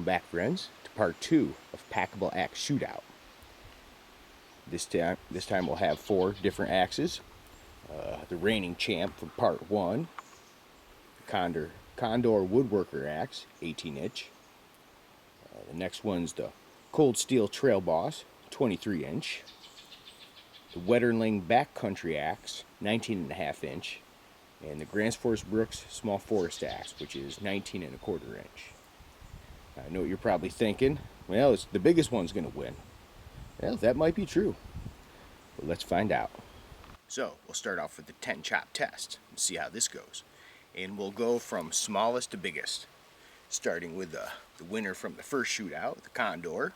back, friends, to part 2 of Packable Axe Shootout. This time we'll have 4 different axes. The reigning champ from part 1, Condor Woodworker Axe, 18-inch. The next one's the Cold Steel Trail Boss, 23-inch. The Wetterling Backcountry Axe, 19.5-inch. And the Grand Force Brooks Small Forest Axe, which is 19.25-inch. I know what you're probably thinking. Well, it's the biggest one's going to win. Well, that might be true. But let's find out. So, we'll start off with the 10 chop test and see how this goes. And we'll go from smallest to biggest. Starting with the winner from the first shootout, the Condor,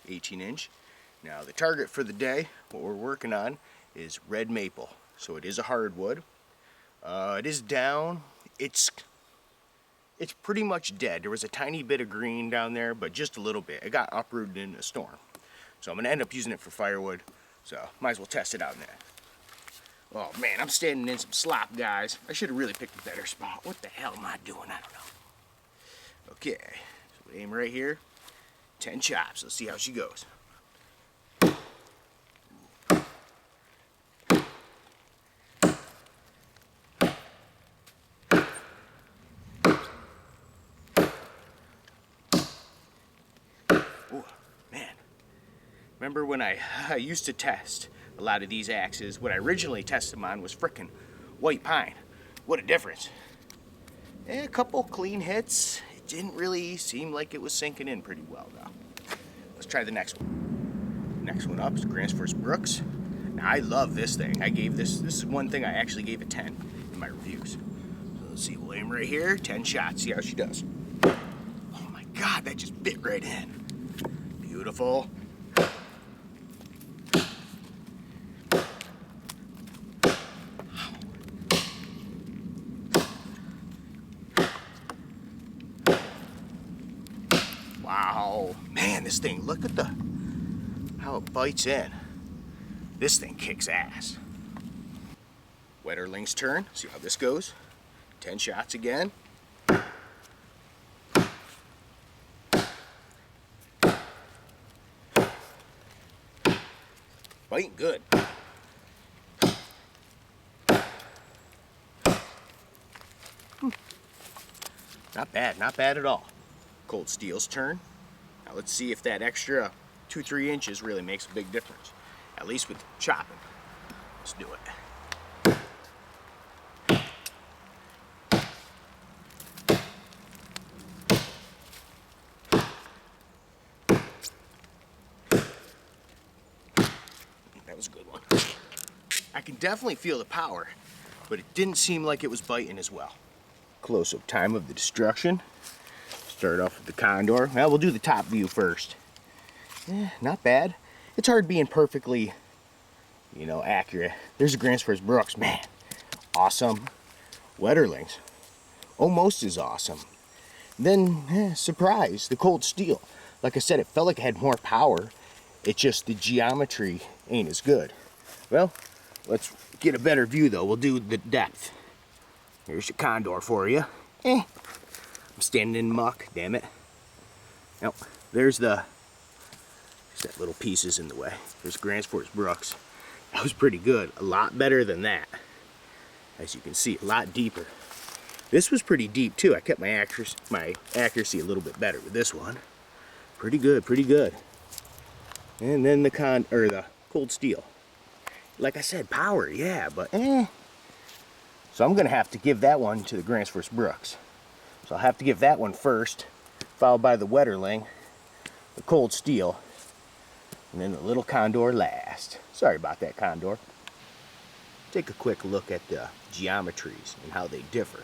18-inch. Now, the target for the day, what we're working on, is red maple. So it is a hardwood. It is down. It's pretty much dead. There was a tiny bit of green down there, but just a little bit. It got uprooted in a storm. So I'm going to end up using it for firewood. So might as well test it out in there. Oh man, I'm standing in some slop, guys. I should have really picked a better spot. What the hell am I doing? I don't know. Okay, so we aim right here. 10 chops. Let's see how she goes. Remember when I used to test a lot of these axes, what I originally tested them on was frickin' white pine. What a difference. A couple clean hits. It didn't really seem like it was sinking in pretty well though. Let's try the next one. Next one up is Grand Force Brooks. Now I love this thing. I gave this is one thing I actually gave a 10 in my reviews. So let's see, we'll aim right here, 10 shots, see how she does. Oh my God, that just bit right in. Beautiful. Wow, man, this thing, look at how it bites in. This thing kicks ass. Wetterling's turn, see how this goes. 10 shots again. Biting good. Not bad at all. Cold Steel's turn. Now let's see if that extra 2-3 inches really makes a big difference. At least with chopping. Let's do it. That was a good one. I can definitely feel the power, but it didn't seem like it was biting as well. Close-up time of the destruction. Start off with the Condor. Well, we'll do the top view first. Not bad. It's hard being perfectly, accurate. There's a Grand Force Brooks, man. Awesome. Wetterlings. Almost as awesome. Then, surprise, the Cold Steel. Like I said, it felt like it had more power. It's just the geometry ain't as good. Well, let's get a better view though. We'll do the depth. Here's your Condor for you. I'm standing in muck, damn it. Now, there's that little pieces in the way. There's Grand Force Brooks. That was pretty good. A lot better than that. As you can see, a lot deeper. This was pretty deep too. I kept my accuracy a little bit better with this one. Pretty good, pretty good. And then the Cold Steel. Like I said, power, yeah, but So I'm gonna have to give that one to the Grand Force Brooks. So I'll have to give that one first, followed by the Wetterling, the Cold Steel, and then the little Condor last. Sorry about that, Condor. Take a quick look at the geometries and how they differ.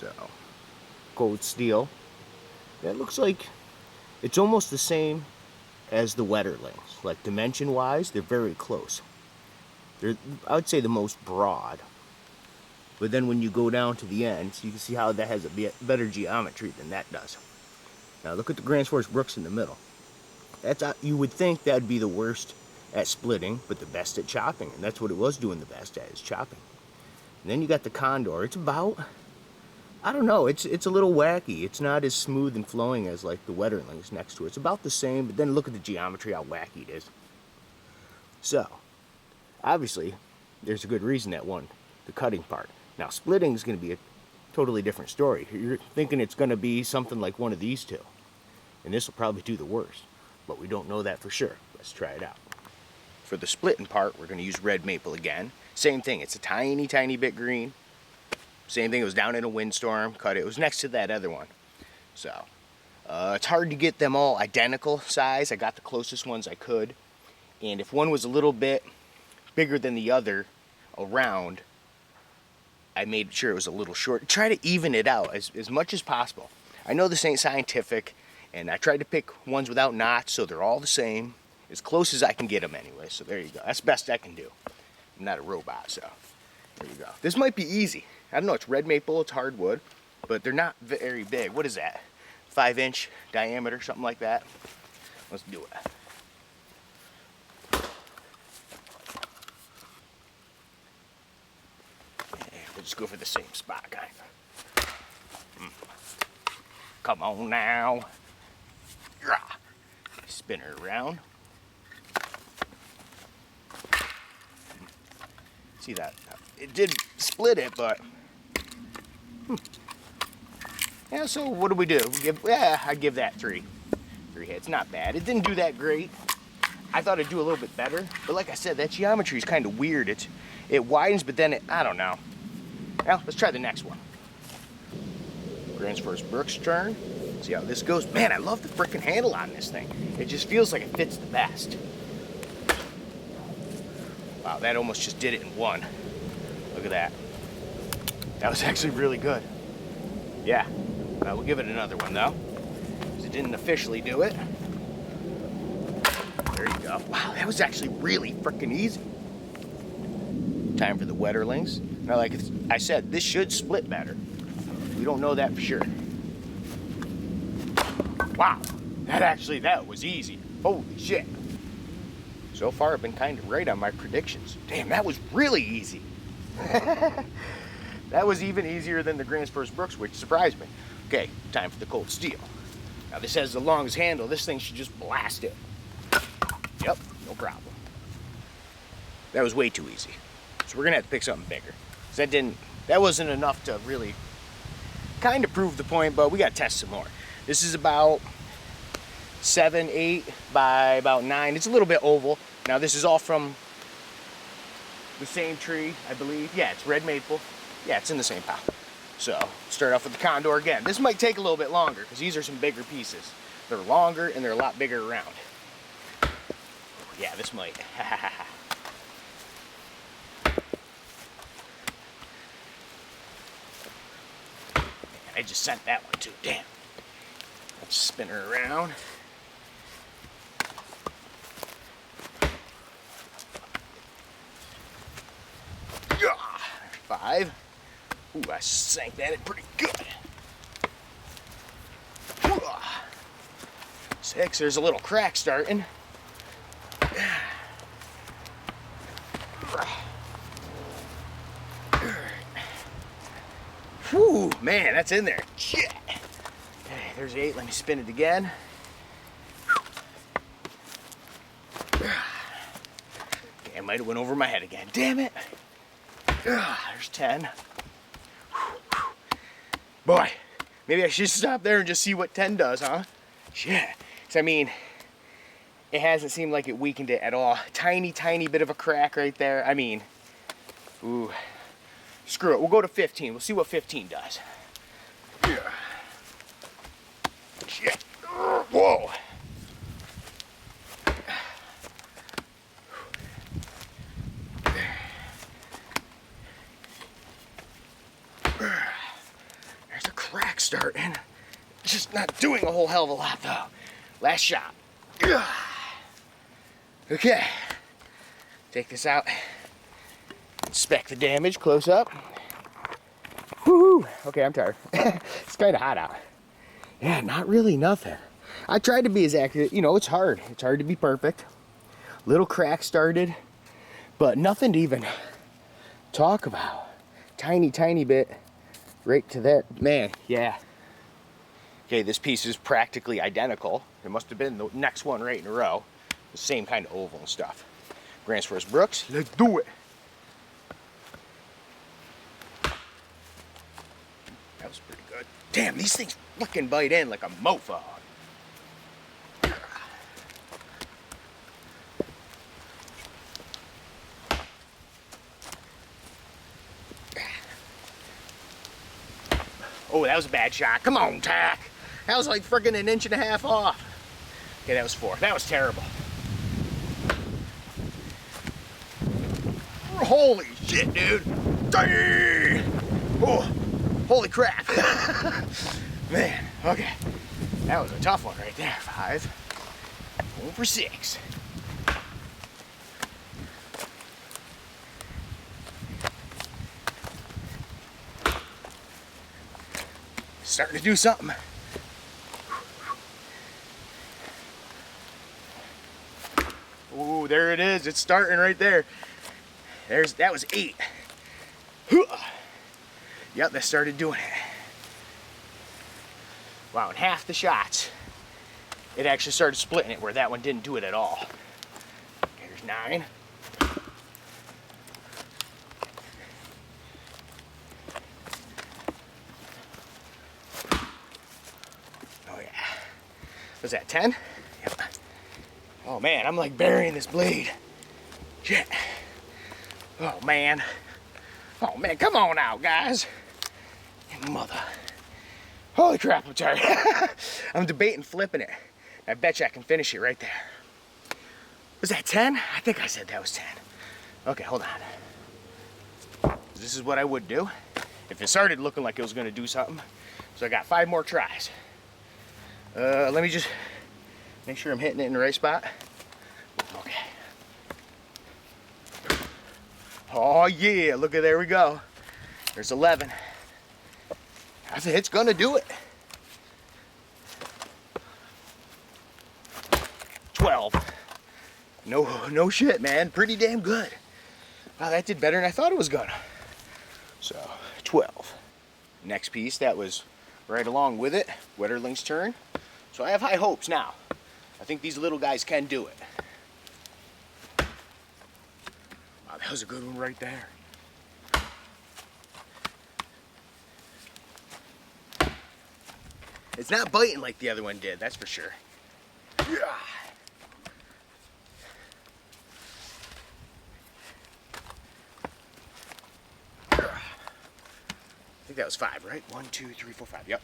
So, Cold Steel. That looks like it's almost the same as the Wetterlings. Like dimension-wise, they're very close. They're, I would say, the most broad. But then when you go down to the ends, you can see how that has a better geometry than that does. Now look at the Grand Force Brooks in the middle. You would think that'd be the worst at splitting, but the best at chopping. And that's what it was doing the best at, is chopping. And then you got the Condor. It's about, I don't know, it's a little wacky. It's not as smooth and flowing as like the Wetterlings next to it. It's about the same, but then look at the geometry, how wacky it is. So, obviously, there's a good reason that won the cutting part. Now, splitting is going to be a totally different story. You're thinking it's going to be something like one of these two. And this will probably do the worst. But we don't know that for sure. Let's try it out. For the splitting part, we're going to use red maple again. Same thing, it's a tiny, tiny bit green. Same thing, it was down in a windstorm, cut it. It was next to that other one. So, it's hard to get them all identical size. I got the closest ones I could. And if one was a little bit bigger than the other around, I made sure it was a little short. Try to even it out as much as possible. I know this ain't scientific, and I tried to pick ones without knots so they're all the same. As close as I can get them anyway, so there you go. That's the best I can do. I'm not a robot, so there you go. This might be easy. I don't know, it's red maple, it's hardwood, but they're not very big. What is that? 5-inch diameter, something like that. Let's do it. Yeah, we'll just go for the same spot, kind of. Come on now. Spin her around. See that? It did split it, but yeah. So what do? We give, I give that three hits. Not bad. It didn't do that great. I thought it'd do a little bit better, but like I said, that geometry is kind of weird. It widens, but then I don't know. Well, let's try the next one. Transfers Brooks' turn. See how this goes. Man, I love the freaking handle on this thing. It just feels like it fits the best. Wow, that almost just did it in one. Look at that. That was actually really good. Yeah, we'll give it another one though, because it didn't officially do it. There you go. Wow, that was actually really freaking easy. Time for the Wetterlings. Now, like I said, this should split better. We don't know that for sure. Wow, that was easy. Holy shit. So far, I've been kind of right on my predictions. Damn, that was really easy. That was even easier than the Gransfors Brooks, which surprised me. Okay, time for the cold steel. Now, this has the longest handle. This thing should just blast it. Yep, no problem. That was way too easy. So we're gonna have to pick something bigger. 'Cause that wasn't enough to really kind of prove the point, but we gotta test some more. This is about 7, 8 by about 9. It's a little bit oval. Now this is all from the same tree, I believe. Yeah, it's red maple. Yeah, it's in the same pile. So, start off with the condor again. This might take a little bit longer because these are some bigger pieces. They're longer and they're a lot bigger around. Yeah, this might. I just sent that one too. Damn. Let's spin her around. Yeah. 5. Ooh, I sank that in pretty good. 6. There's a little crack starting. Whew, man, that's in there. Shit. Okay, there's 8. Let me spin it again. Okay, I might have went over my head again. Damn it. There's 10. Boy, maybe I should stop there and just see what 10 does, huh? Shit. 'Cause I mean, it hasn't seemed like it weakened it at all. Tiny, tiny bit of a crack right there. I mean, ooh. Screw it, we'll go to 15. We'll see what 15 does. Yeah. Shit. Whoa. There's a crack starting. Just not doing a whole hell of a lot though. Last shot. Okay. Take this out. Inspect the damage close up. Woohoo! Okay, I'm tired. It's kind of hot out. Yeah, not really nothing. I tried to be as accurate. You know, it's hard. It's hard to be perfect. Little crack started, but nothing to even talk about. Tiny, tiny bit right to that. Man, yeah. Okay, this piece is practically identical. It must have been the next one right in a row. The same kind of oval and stuff. Grants vs. Brooks, let's do it. That was pretty good. Damn, these things fucking bite in like a mofo. Oh, that was a bad shot. Come on, Tack. That was like friggin' 1.5 inches off. Okay, that was 4. That was terrible. Holy shit, dude. Dang. Oh, holy crap. Man, okay. That was a tough one right there. 5. 1 for 6. Starting to do something. Ooh, there it is. It's starting right there. That was 8. Yep, that started doing it. Wow, in half the shots, it actually started splitting it, where that one didn't do it at all. Okay, there's 9. Oh yeah. Was that 10? Yep. Oh man, I'm like burying this blade. Shit. Oh man. Oh man, come on out, guys. Mother. Holy crap, I'm tired. I'm debating flipping it. I bet you I can finish it right there. Was that 10? I think I said that was 10. Okay, hold on. This is what I would do if it started looking like it was gonna do something. So I got 5 more tries. Let me just make sure I'm hitting it in the right spot. Okay. Oh yeah, look at, there we go. There's 11. I think it's gonna do it. 12. No shit, man. Pretty damn good. Wow, that did better than I thought it was gonna. So, 12. Next piece, that was right along with it. Wetterling's turn. So I have high hopes now. I think these little guys can do it. Wow, that was a good one right there. It's not biting like the other one did, that's for sure. Yeah. I think that was 5, right? 1, 2, 3, 4, 5. Yep.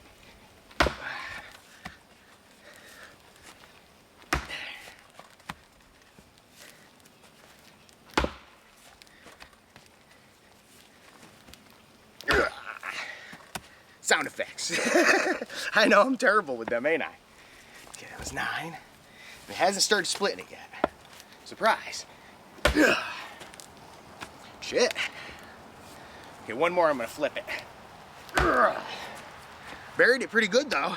Sound effects. I know I'm terrible with them, ain't I? Okay, that was 9. It hasn't started splitting it yet. Surprise. Shit. Okay, one more, I'm gonna flip it. Buried it pretty good though.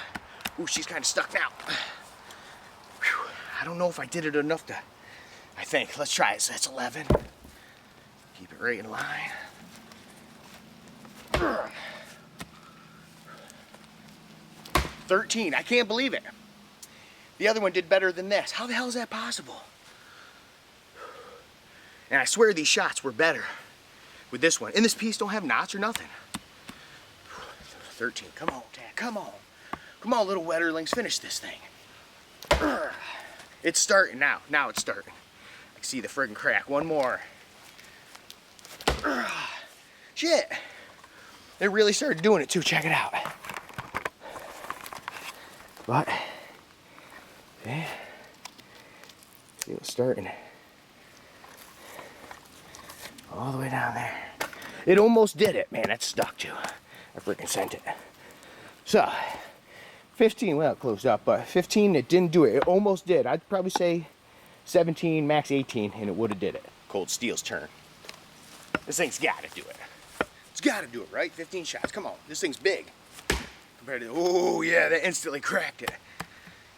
Ooh, she's kind of stuck now. Whew. I don't know if I did it enough to, I think. Let's try it. So that's 11. Keep it right in line. 13. I can't believe it. The other one did better than this. How the hell is that possible? And I swear these shots were better with this one. And this piece don't have knots or nothing. 13. Come on, Dad. Come on. Come on, little wetterlings. Finish this thing. It's starting now. Now it's starting. I can see the friggin' crack. One more. Shit. They really started doing it too. Check it out. But, yeah, see what's starting all the way down there. It almost did it. Man, that stuck too. I freaking sent it. So, 15, well, it closed up, but 15, it didn't do it. It almost did. I'd probably say 17, max 18, and it would have did it. Cold Steel's turn. This thing's got to do it. It's got to do it, right? 15 shots. Come on. This thing's big. Compared to, oh yeah, that instantly cracked it.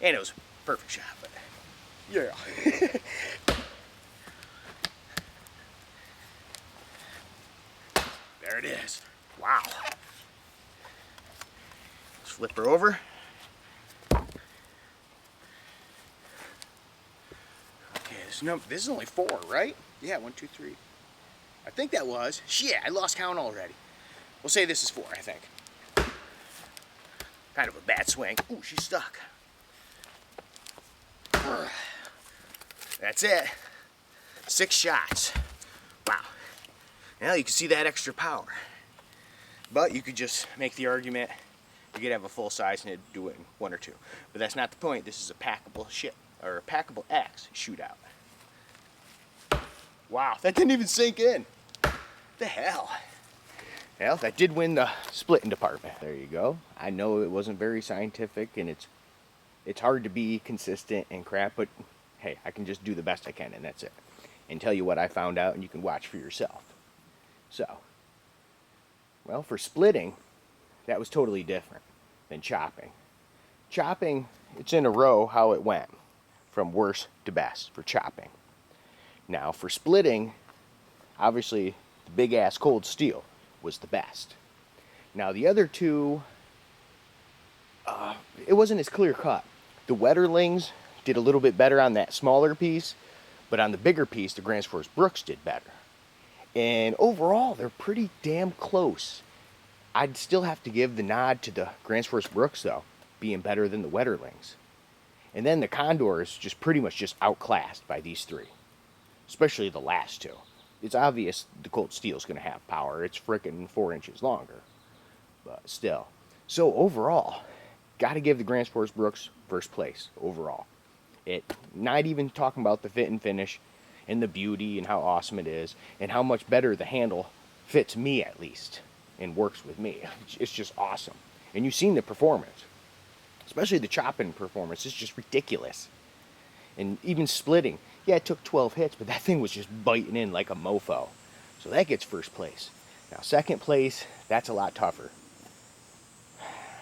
And it was a perfect shot, but yeah. There it is. Wow. Flip her over. Okay, this is only 4, right? Yeah, 1, 2, 3. I think that was. Shit, I lost count already. We'll say this is 4, I think. Kind of a bad swing. Ooh, she's stuck. That's it. 6 shots. Wow. Now you can see that extra power. But you could just make the argument you could have a full size and it'd do it in 1 or 2. But that's not the point. This is a packable or a Packable X shootout. Wow, that didn't even sink in. The hell? Well, that did win the splitting department. There you go. I know it wasn't very scientific and it's hard to be consistent and crap, but hey, I can just do the best I can and that's it. And tell you what I found out and you can watch for yourself. So, well, for splitting, that was totally different than chopping. Chopping, it's in a row how it went, from worst to best for chopping. Now, for splitting, obviously, the big-ass cold steel was the best. Now, the other two, it wasn't as clear-cut. The Wetterlings did a little bit better on that smaller piece, but on the bigger piece, the Grand Force Brooks did better. And overall, they're pretty damn close. I'd still have to give the nod to the Grand Force Brooks, though, being better than the Wetterlings. And then the Condor is just pretty much just outclassed by these 3. Especially the last 2. It's obvious the Cold Steel's going to have power. It's frickin' 4 inches longer. But still. So overall, got to give the Grand Force Brooks first place overall. Not even talking about the fit and finish and the beauty and how awesome it is and how much better the handle fits me at least and works with me. It's just awesome. And you've seen the performance. Especially the chopping performance. It's just ridiculous. And even splitting. Yeah, it took 12 hits, but that thing was just biting in like a mofo. So that gets first place. Now, second place, that's a lot tougher.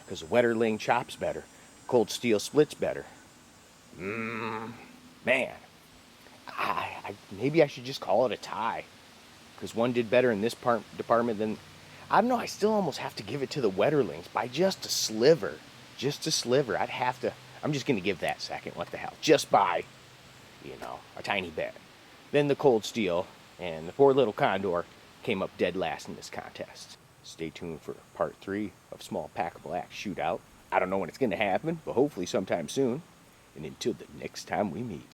Because the Wetterling chops better. Cold Steel splits better. Man. Maybe I should just call it a tie. Because one did better in this department than... I don't know, I still almost have to give it to the Wetterlings by just a sliver. Just a sliver. I'd have to... I'm just going to give that second. What the hell? Just by... a tiny bit. Then the Cold Steel and the poor little Condor came up dead last in this contest. Stay tuned for part 3 of Small Packable Axe Shootout. I don't know when it's going to happen, but hopefully sometime soon. And until the next time we meet.